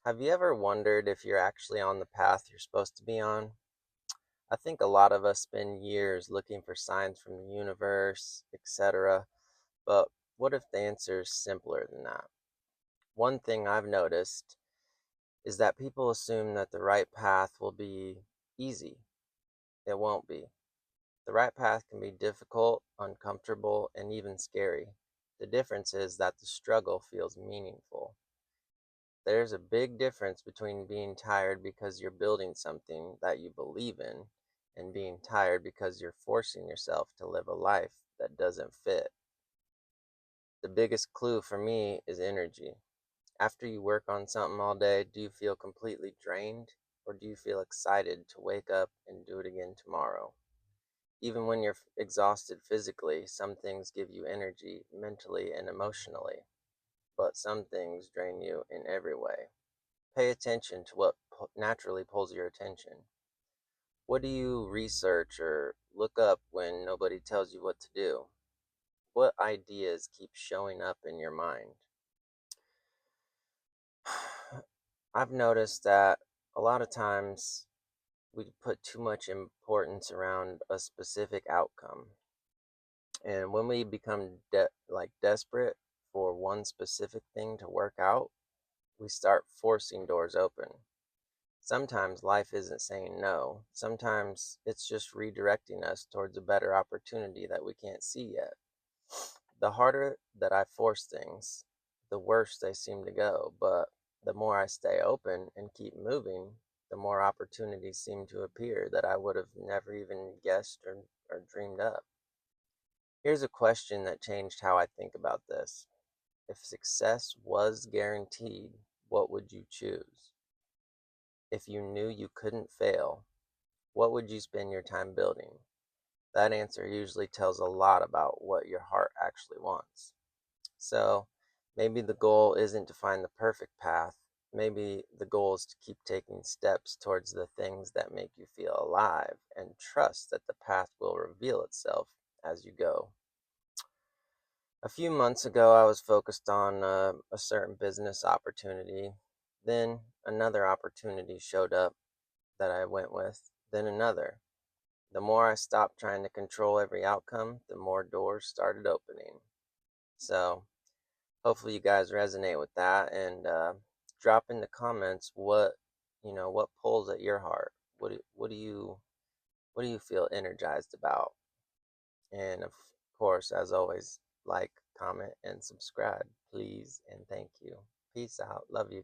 Have you ever wondered if you're actually on the path you're supposed to be on? I think a lot of us spend years looking for signs from the universe, etc. But what if the answer is simpler than that? One thing I've noticed is that people assume that the right path will be easy. It won't be. The right path can be difficult, uncomfortable, and even scary. The difference is that the struggle feels meaningful. There's a big difference between being tired because you're building something that you believe in and being tired because you're forcing yourself to live a life that doesn't fit. The biggest clue for me is energy. After you work on something all day, do you feel completely drained or do you feel excited to wake up and do it again tomorrow? Even when you're exhausted physically, some things give you energy mentally and emotionally, but some things drain you in every way. Pay attention to what naturally pulls your attention. What do you research or look up when nobody tells you what to do? What ideas keep showing up in your mind? I've noticed that a lot of times we put too much importance around a specific outcome. And when we become desperate for one specific thing to work out, we start forcing doors open. Sometimes life isn't saying no. Sometimes it's just redirecting us towards a better opportunity that we can't see yet. The harder that I force things, the worse they seem to go. But the more I stay open and keep moving, the more opportunities seem to appear that I would have never even guessed or dreamed up. Here's a question that changed how I think about this. If success was guaranteed, what would you choose? If you knew you couldn't fail, what would you spend your time building? That answer usually tells a lot about what your heart actually wants. So maybe the goal isn't to find the perfect path. Maybe the goal is to keep taking steps towards the things that make you feel alive and trust that the path will reveal itself as you go. A few months ago, I was focused on a certain business opportunity. Then another opportunity showed up that I went with, then another. The more I stopped trying to control every outcome, the more doors started opening. So, hopefully you guys resonate with that and drop in the comments what pulls at your heart. What do you feel energized about? And of course, as always, like, comment, and subscribe, please and thank you. Peace out. Love you.